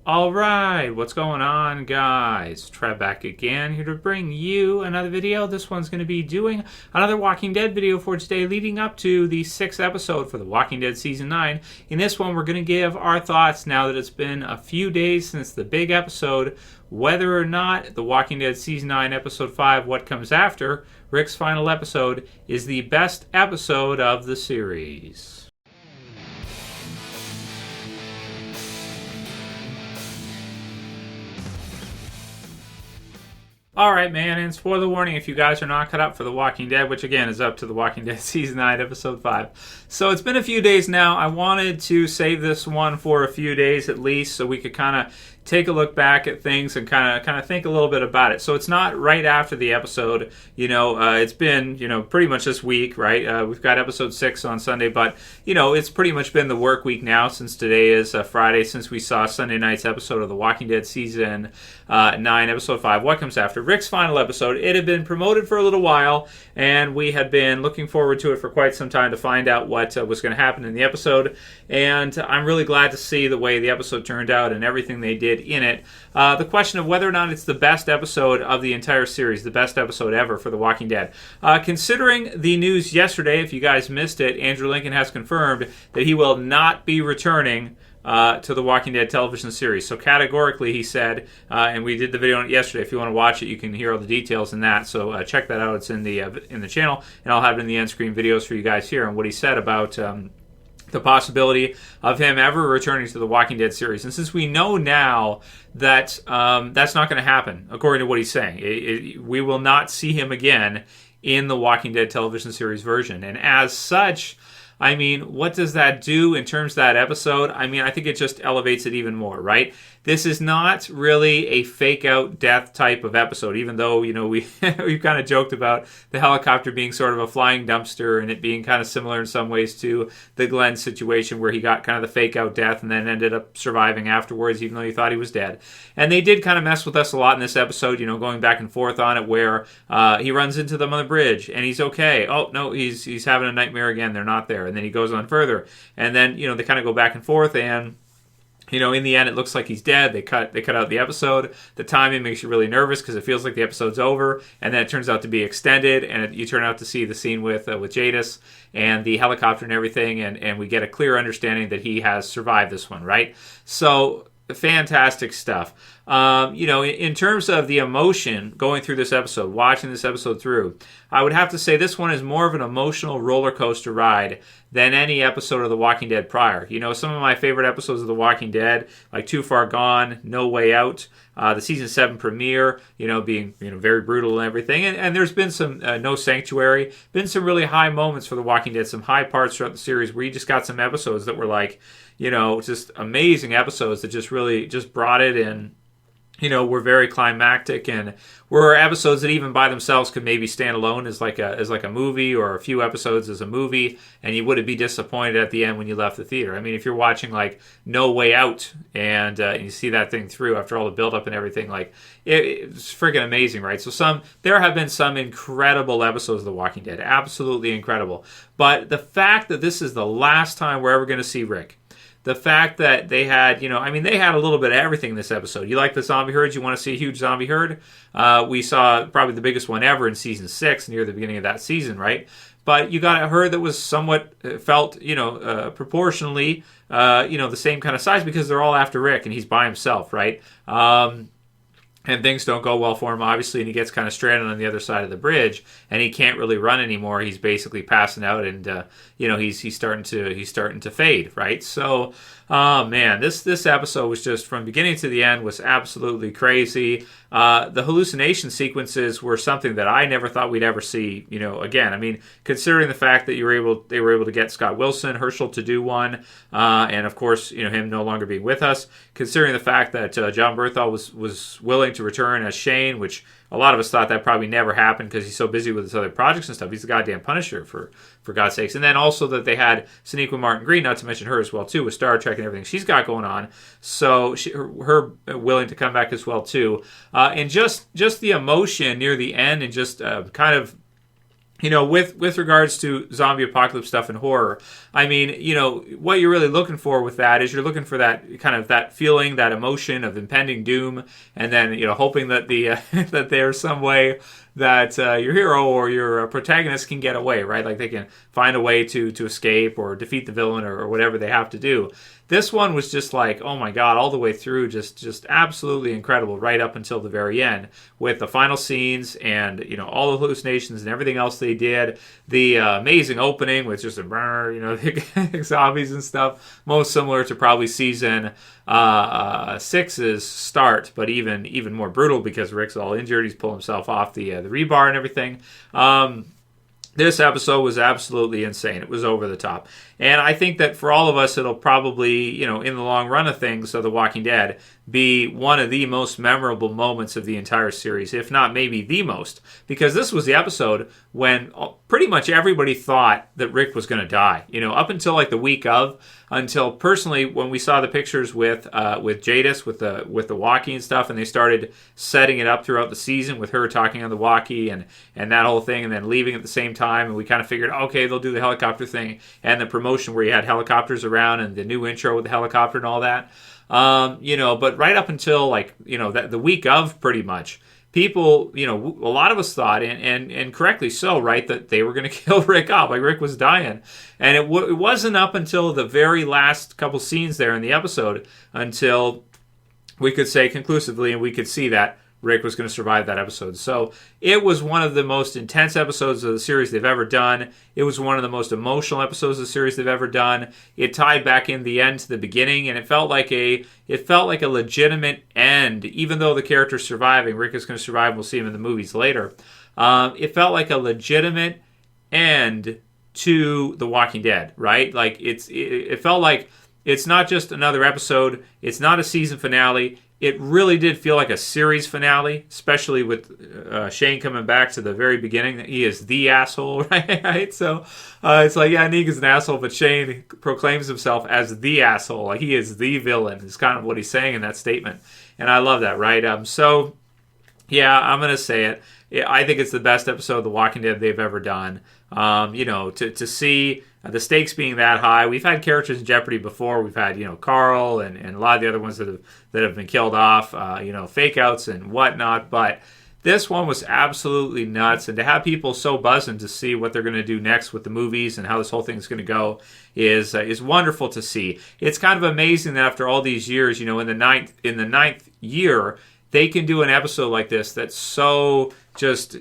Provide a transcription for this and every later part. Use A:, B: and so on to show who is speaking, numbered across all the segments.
A: Alright, what's going on, guys? Trev back again, here to bring you another video. This one's going to be doing another Walking Dead video for today, leading up to the 6th episode for The Walking Dead Season 9. In this one, we're going to give our thoughts, now that it's been a few days since the big episode, whether or not The Walking Dead Season 9, Episode 5, What Comes After, Rick's final episode, is the best episode of the series. Alright, man, and spoiler warning if you guys are not caught up for The Walking Dead, which again is up to The Walking Dead Season 9, Episode 5. So it's been a few days now. I wanted to save this one for a few days at least so we could kind of take a look back at things and kind of think a little bit about it. So it's not right after the episode. It's been, pretty much this week, right? We've got Episode 6 on Sunday, but, it's pretty much been the work week now since today is Friday, since we saw Sunday night's episode of The Walking Dead Season 9, Episode 5, What Comes After. Rick's final episode. It had been promoted for a little while, and we had been looking forward to it for quite some time to find out what was going to happen in the episode, and I'm really glad to see the way the episode turned out and everything they did in it. The question of whether or not it's the best episode of the entire series, the best episode ever for The Walking Dead. Considering the news yesterday, if you guys missed it, Andrew Lincoln has confirmed that he will not be returning to the Walking Dead television series. So categorically, he said, and we did the video on it yesterday. If you want to watch it, you can hear all the details in that. So check that out. It's in the channel, and I'll have it in the end screen videos for you guys here on what he said about the possibility of him ever returning to the Walking Dead series. And since we know now that that's not going to happen, according to what he's saying, we will not see him again in the Walking Dead television series version. And as such, I mean, what does that do in terms of that episode? I mean, I think it just elevates it even more, right? This is not really a fake-out death type of episode, even though, we've kind of joked about the helicopter being sort of a flying dumpster and it being kind of similar in some ways to the Glenn situation where he got kind of the fake-out death and then ended up surviving afterwards, even though he thought he was dead. And they did kind of mess with us a lot in this episode, going back and forth on it, where he runs into them on the bridge and he's okay. Oh, no, he's having a nightmare again. They're not there. And then he goes on further. And then, they kind of go back and forth, and in the end, it looks like he's dead. They cut out the episode. The timing makes you really nervous because it feels like the episode's over, and then it turns out to be extended, and you turn out to see the scene with Jadis and the helicopter and everything, and we get a clear understanding that he has survived this one, right? So, fantastic stuff. In terms of the emotion going through this episode, watching this episode through, I would have to say this one is more of an emotional roller coaster ride than any episode of The Walking Dead prior. Some of my favorite episodes of The Walking Dead, like Too Far Gone, No Way Out, the season 7 premiere, being very brutal and everything, and there's been some No Sanctuary, been some really high moments for The Walking Dead, some high parts throughout the series where you just got some episodes that were like, just amazing episodes that just really just brought it in. Were very climactic and were episodes that even by themselves could maybe stand alone as like a movie, or a few episodes as a movie, and you wouldn't be disappointed at the end when you left the theater. I mean, if you're watching like No Way Out and you see that thing through after all the build up and everything, like it's freaking amazing, right? So there have been some incredible episodes of The Walking Dead, absolutely incredible. But the fact that this is the last time we're ever going to see Rick, the fact that they had, they had a little bit of everything in this episode. You like the zombie herds? You want to see a huge zombie herd? We saw probably the biggest one ever in season 6, near the beginning of that season, right? But you got a herd that was somewhat felt, proportionally, the same kind of size because they're all after Rick and he's by himself, right? And things don't go well for him, obviously, and he gets kind of stranded on the other side of the bridge, and he can't really run anymore. He's basically passing out, and he's starting to fade, right? So, man, this episode was just from beginning to the end was absolutely crazy. The hallucination sequences were something that I never thought we'd ever see, again. I mean, considering the fact that they were able to get Scott Wilson, Herschel to do one, and of course, him no longer being with us, considering the fact that John Berthal was willing to return as Shane, which a lot of us thought that probably never happened because he's so busy with his other projects and stuff. He's the goddamn Punisher, for God's sakes. And then also that they had Sonequa Martin Green, not to mention her as well, too, with Star Trek and everything she's got going on. So her willing to come back as well, too. And just the emotion near the end and just kind of with regards to zombie apocalypse stuff and horror, I mean, what you're really looking for with that is you're looking for that kind of that feeling, that emotion of impending doom, and then hoping that the that there's some way that your hero or your protagonist can get away, right? Like they can find a way to escape or defeat the villain or whatever they have to do. This one was just like, oh my god, all the way through, just absolutely incredible, right up until the very end, with the final scenes and all the hallucinations and everything else they did. The amazing opening with just zombies and stuff, most similar to probably season 6's start, but even more brutal because Rick's all injured. He's pulling himself off the rebar and everything. This episode was absolutely insane. It was over the top. And I think that for all of us, it'll probably, in the long run of things of The Walking Dead, be one of the most memorable moments of the entire series, if not maybe the most. Because this was the episode when pretty much everybody thought that Rick was going to die. Up until like the week of, until personally when we saw the pictures with Jadis, with the walkie and stuff, and they started setting it up throughout the season with her talking on the walkie and that whole thing, and then leaving at the same time, and we kind of figured, okay, they'll do the helicopter thing and the promotion where you had helicopters around and the new intro with the helicopter and all that. But right up until the week of, pretty much, people, a lot of us thought, and correctly so, right, that they were going to kill Rick off, like Rick was dying. And it wasn't up until the very last couple scenes there in the episode until we could say conclusively, and we could see that Rick was going to survive that episode. So it was one of the most intense episodes of the series they've ever done. It was one of the most emotional episodes of the series they've ever done. It tied back in the end to the beginning, and it felt like a legitimate end, even though the character's surviving. Rick is going to survive. We'll see him in the movies later. It felt like a legitimate end to The Walking Dead, right? Like it felt like it's not just another episode. It's not a season finale. It really did feel like a series finale, especially with Shane coming back to the very beginning. He is the asshole, right? So it's like, yeah, Negan's an asshole, but Shane proclaims himself as the asshole. Like he is the villain, is kind of what he's saying in that statement. And I love that, right? So, yeah, I'm going to say it. I think it's the best episode of The Walking Dead they've ever done. To see the stakes being that high. We've had characters in jeopardy before. We've had, Carl and a lot of the other ones that have been killed off, fake outs and whatnot. But this one was absolutely nuts. And to have people so buzzing to see what they're going to do next with the movies and how this whole thing is going to go is wonderful to see. It's kind of amazing that after all these years, in the ninth year, they can do an episode like this that's so just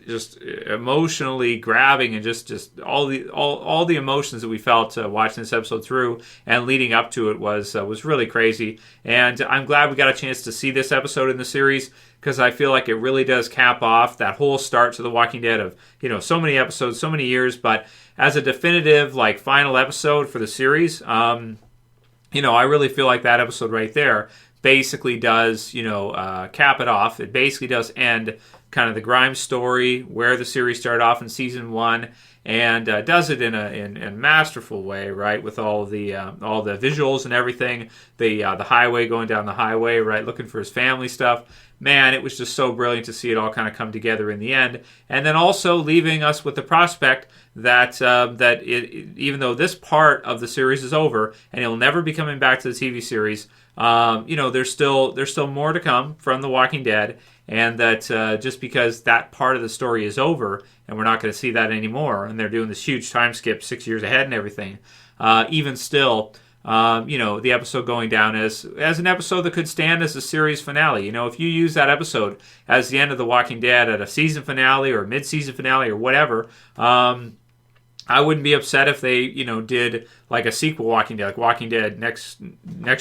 A: emotionally grabbing, and just all the emotions that we felt watching this episode through and leading up to it was really crazy. And I'm glad we got a chance to see this episode in the series, because I feel like it really does cap off that whole start to The Walking Dead of so many episodes, so many years. But as a definitive final episode for the series, I really feel like that episode right there basically does, cap it off. It basically does end kind of the Grimes story, where the series started off in season 1, and does it in a masterful way, right? With all the visuals and everything, the highway, going down the highway, right, looking for his family stuff. Man, it was just so brilliant to see it all kind of come together in the end, and then also leaving us with the prospect that even though this part of the series is over and it'll never be coming back to the TV series, there's still more to come from The Walking Dead, and that just because that part of the story is over and we're not going to see that anymore, and they're doing this huge time skip 6 years ahead and everything, even still, the episode going down as an episode that could stand as a series finale. If you use that episode as the end of The Walking Dead at a season finale or mid-season finale or whatever, I wouldn't be upset if they, did like a sequel Walking Dead, like Walking Dead Next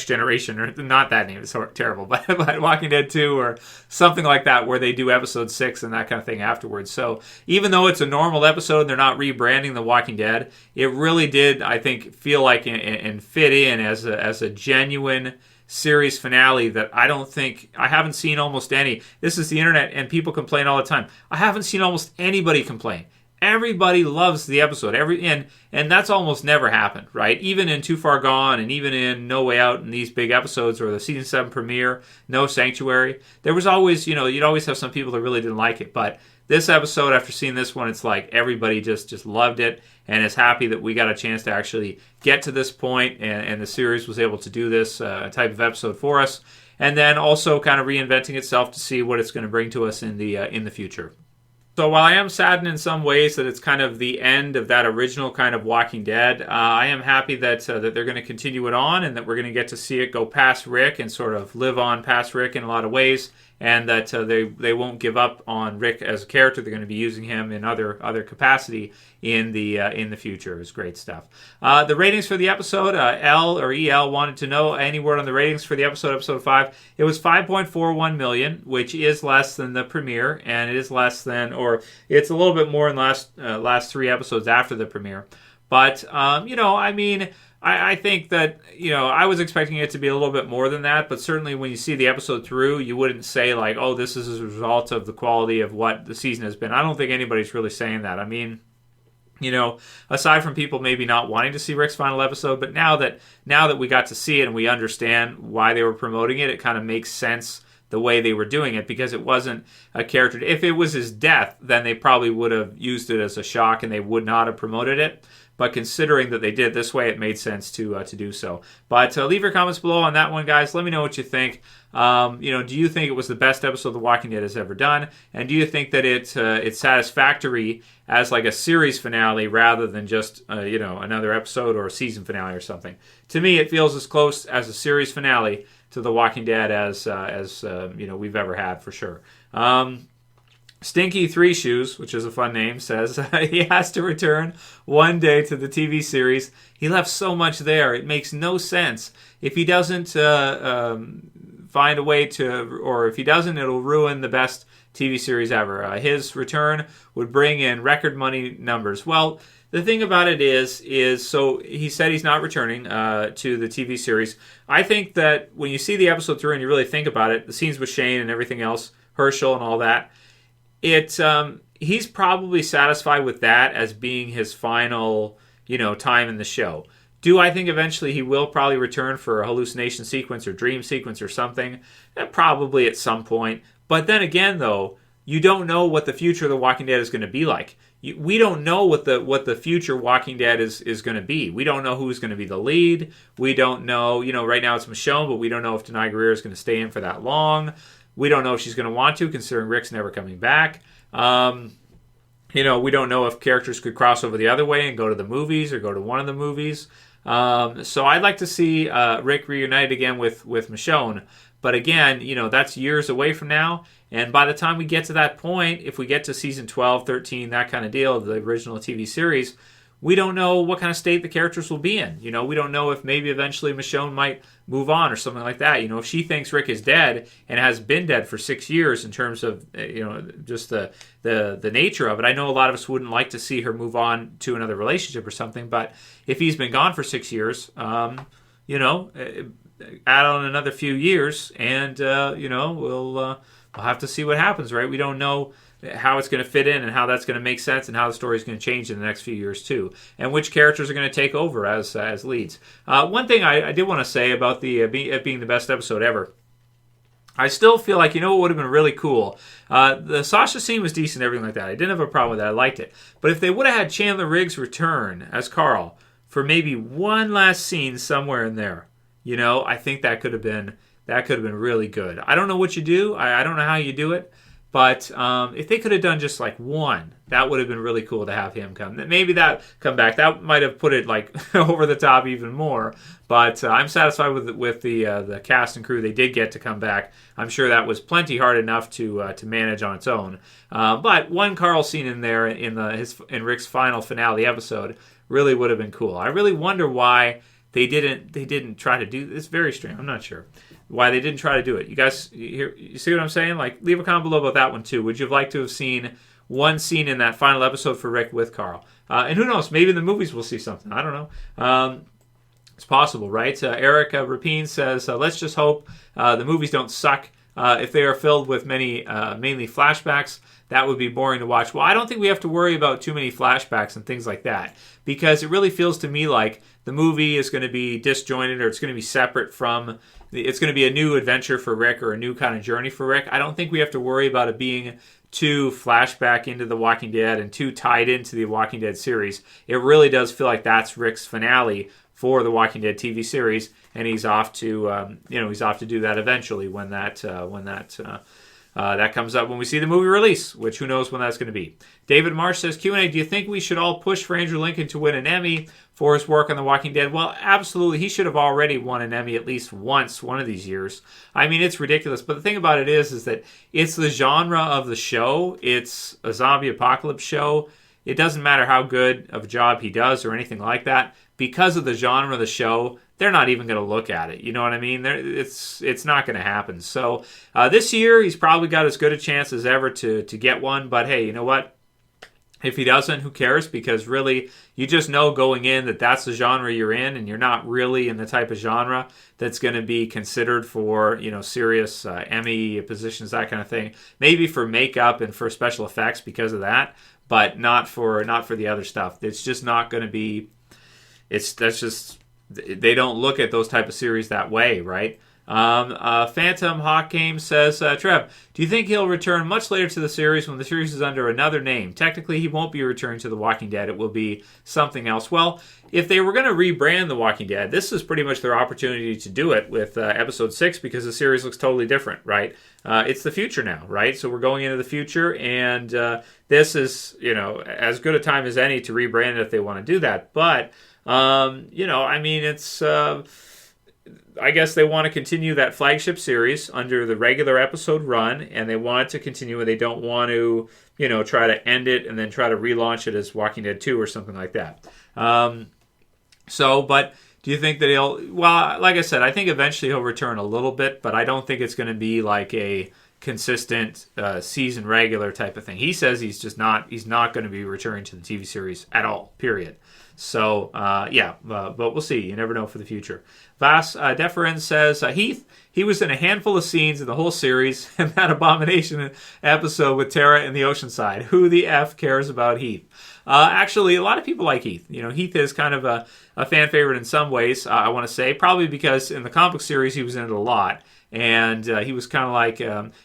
A: Generation, or not that name, it's terrible, but Walking Dead 2 or something like that, where they do episode 6 and that kind of thing afterwards. So even though it's a normal episode, they're not rebranding The Walking Dead, it really did, I think, feel like and fit in as a genuine series finale that I haven't seen almost any. This is the internet and people complain all the time. I haven't seen almost anybody complain everybody loves the episode. And that's almost never happened, right? Even in Too Far Gone and even in No Way Out, in these big episodes, or the season 7 premiere, No Sanctuary, there was always, you'd always have some people that really didn't like it. But this episode, after seeing this one, it's like everybody just loved it and is happy that we got a chance to actually get to this point, and the series was able to do this type of episode for us, and then also kind of reinventing itself to see what it's going to bring to us in the future. So while I am saddened in some ways that it's kind of the end of that original kind of Walking Dead, I am happy that they're going to continue it on, and that we're going to get to see it go past Rick and sort of live on past Rick in a lot of ways, and that they won't give up on Rick as a character. They're going to be using him in other capacity in the future. It's great stuff. The ratings for the episode, EL wanted to know any word on the ratings for the episode 5. It was 5.41 million, which is less than the premiere, and it is less than, or it's a little bit more in the last 3 episodes after the premiere. But I think that, I was expecting it to be a little bit more than that, but certainly when you see the episode through, you wouldn't say like, oh, this is a result of the quality of what the season has been. I don't think anybody's really saying that. I mean, aside from people maybe not wanting to see Rick's final episode, but now that we got to see it and we understand why they were promoting it, it kind of makes sense the way they were doing it, because it wasn't a character. If it was his death, then they probably would have used it as a shock and they would not have promoted it. But considering that they did this way, it made sense to do so. But leave your comments below on that one, guys. Let me know what you think. Do you think it was the best episode The Walking Dead has ever done? And do you think that it's satisfactory as like a series finale rather than just another episode or a season finale or something? To me, it feels as close as a series finale to The Walking Dead as we've ever had, for sure. Stinky Three Shoes, which is a fun name, says he has to return one day to the TV series. He left so much there. It makes no sense. If he doesn't find a way to, or if he doesn't, it'll ruin the best TV series ever. His return would bring in record money numbers. Well, the thing about it is so he said he's not returning to the TV series. I think that when you see the episode through and you really think about it, the scenes with Shane and everything else, Herschel and all that, he's probably satisfied with that as being his final, time in the show. Do I think eventually he will probably return for a hallucination sequence or dream sequence or something? Probably at some point. But then again, though, you don't know what the future of The Walking Dead is going to be like. We don't know what the future Walking Dead is going to be. We don't know who's going to be the lead. We don't know, right now it's Michonne, but we don't know if Denai Guerrero is going to stay in for that long. We don't know if she's going to want to, considering Rick's never coming back. We don't know if characters could cross over the other way and go to the movies or go to one of the movies. So I'd like to see Rick reunited again with Michonne. But again, that's years away from now. And by the time we get to that point, if we get to season 12, 13, that kind of deal, the original TV series, we don't know what kind of state the characters will be in. We don't know if maybe eventually Michonne might move on or something like that. If she thinks Rick is dead and has been dead for 6 years in terms of, just the nature of it. I know a lot of us wouldn't like to see her move on to another relationship or something, but if he's been gone for 6 years, add on another few years and, we'll have to see what happens, right? We don't know how it's going to fit in and how that's going to make sense and how the story is going to change in the next few years too, and which characters are going to take over as leads. One thing I did want to say about it being the best episode ever, I still feel like, what would have been really cool? The Sasha scene was decent, everything like that. I didn't have a problem with that. I liked it. But if they would have had Chandler Riggs return as Carl for maybe one last scene somewhere in there, I think that could have been really good. I don't know what you do. I don't know how you do it. But if they could have done just like one, that would have been really cool to have him come. Maybe that come back. That might have put it like over the top even more. But I'm satisfied with the cast and crew they did get to come back. I'm sure that was plenty hard enough to manage on its own. But one Carl scene in there in Rick's finale episode really would have been cool. I really wonder why they didn't try to do this. It's very strange. I'm not sure why they didn't try to do it. You guys, you see what I'm saying? Like, leave a comment below about that one too. Would you have liked to have seen one scene in that final episode for Rick with Carl? And who knows? Maybe in the movies we'll see something. I don't know. It's possible, right? Eric Rapine says, let's just hope the movies don't suck. if they are filled with many, mainly flashbacks, that would be boring to watch. Well, I don't think we have to worry about too many flashbacks and things like that, because it really feels to me like the movie is going to be disjointed, or it's going to be separate from, it's going to be a new adventure for Rick, or a new kind of journey for Rick. I don't think we have to worry about it being too flashback into The Walking Dead and too tied into the Walking Dead series. It really does feel like that's Rick's finale for the Walking Dead TV series, and he's off to he's off to do that eventually when that comes up when we see the movie release, which who knows when that's going to be. David Marsh says, Q&A, do you think we should all push for Andrew Lincoln to win an Emmy for his work on The Walking Dead? Well, absolutely. He should have already won an Emmy at least once one of these years. I mean, it's ridiculous. But the thing about it is that it's the genre of the show. It's a zombie apocalypse show. It doesn't matter how good of a job he does or anything like that. Because of the genre of the show, they're not even going to look at it. You know what I mean? It's not going to happen. So this year, he's probably got as good a chance as ever to get one. But hey, you know what? If he doesn't, who cares? Because really, you just know going in that that's the genre you're in, and you're not really in the type of genre that's going to be considered for, serious Emmy positions, that kind of thing. Maybe for makeup and for special effects because of that, but not for the other stuff. It's just not going to be. They don't look at those type of series that way, right? Phantom Hawk Game says, Trev, do you think he'll return much later to the series when the series is under another name? Technically, he won't be returning to The Walking Dead. It will be something else. Well, if they were going to rebrand The Walking Dead, this is pretty much their opportunity to do it with Episode 6, because the series looks totally different, right? It's the future now, right? So we're going into the future, and this is, as good a time as any to rebrand it if they want to do that. But, it's... I guess they want to continue that flagship series under the regular episode run, and they want it to continue, and they don't want to, try to end it and then try to relaunch it as Walking Dead 2 or something like that. But do you think that well, like I said, I think eventually he'll return a little bit, but I don't think it's going to be like a consistent season regular type of thing. He says he's not going to be returning to the TV series at all, period. So, but we'll see. You never know for the future. Vas Deferens says, Heath, he was in a handful of scenes in the whole series, and that abomination episode with Tara in the Oceanside. Who the F cares about Heath? Actually, a lot of people like Heath. Heath is kind of a fan favorite in some ways, I want to say. Probably because in the comic series, he was in it a lot. And he was kind of like,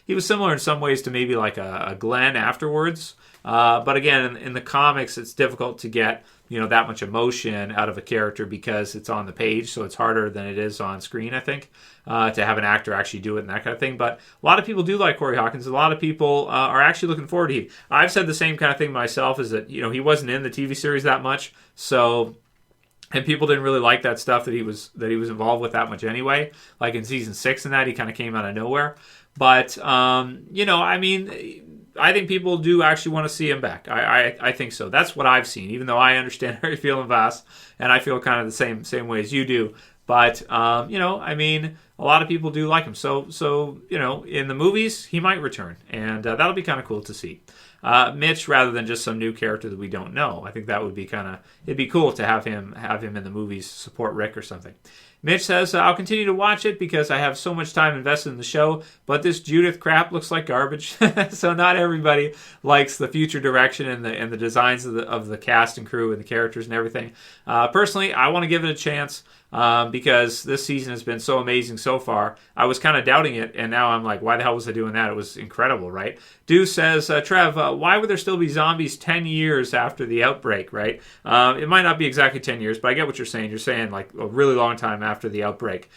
A: he was similar in some ways to maybe like a Glenn afterwards. But again, in the comics, it's difficult to get that much emotion out of a character because it's on the page, so it's harder than it is on screen, I think, to have an actor actually do it and that kind of thing. But a lot of people do like Corey Hawkins. A lot of people are actually looking forward to Heath. I've said the same kind of thing myself, is that, he wasn't in the TV series that much, so... And people didn't really like that stuff that he was involved with that much anyway. Like in season 6 and that, he kind of came out of nowhere. But, I think people do actually want to see him back. I think so. That's what I've seen, even though I understand how you're feeling, Vas, and I feel kind of the same way as you do. But, a lot of people do like him. So in the movies, he might return. And that'll be kind of cool to see. Mitch, rather than just some new character that we don't know. I think that would be it'd be cool to have him in the movies support Rick or something. Mitch says, I'll continue to watch it because I have so much time invested in the show, but this Judith crap looks like garbage. So not everybody likes the future direction and the designs of the cast and crew and the characters and everything. Personally, I want to give it a chance because this season has been so amazing so far. I was kind of doubting it, and now I'm like, why the hell was I doing that? It was incredible, right? Deuce says, Trev, why would there still be zombies 10 years after the outbreak, right? It might not be exactly 10 years, but I get what you're saying. You're saying like a really long time after the outbreak.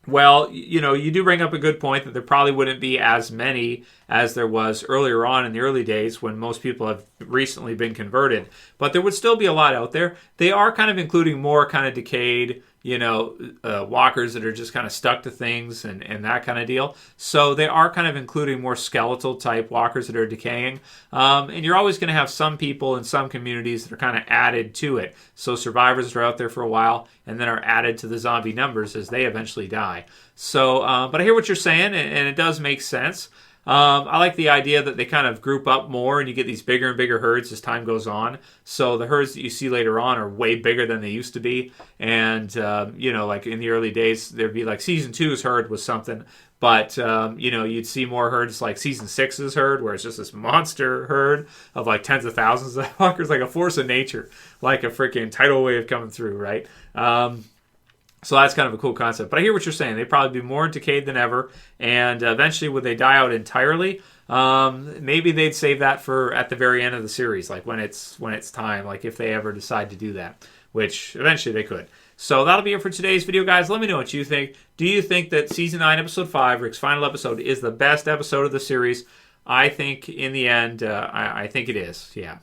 A: Well, you do bring up a good point that there probably wouldn't be as many as there was earlier on in the early days when most people have recently been converted. But there would still be a lot out there. They are kind of including more kind of decayed, walkers that are just kind of stuck to things and that kind of deal. So they are kind of including more skeletal type walkers that are decaying. And you're always going to have some people in some communities that are kind of added to it. So survivors are out there for a while and then are added to the zombie numbers as they eventually die. So, but I hear what you're saying, and it does make sense. I like the idea that they kind of group up more and you get these bigger and bigger herds as time goes on. So the herds that you see later on are way bigger than they used to be. And, like in the early days, there'd be like season 2's herd was something. But, you'd see more herds like season 6's herd, where it's just this monster herd of like tens of thousands of fuckers, like a force of nature, like a freaking tidal wave coming through, right? So that's kind of a cool concept. But I hear what you're saying. They'd probably be more decayed than ever. And eventually, would they die out entirely? Maybe they'd save that for at the very end of the series, like when it's time, like if they ever decide to do that, which eventually they could. So that'll be it for today's video, guys. Let me know what you think. Do you think that Season 9, Episode 5, Rick's final episode, is the best episode of the series? I think in the end, I think it is, yeah.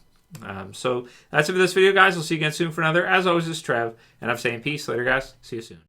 A: So that's it for this video, guys. We'll see you again soon for another. As always, this is Trev, and I'm saying peace. Later, guys. See you soon.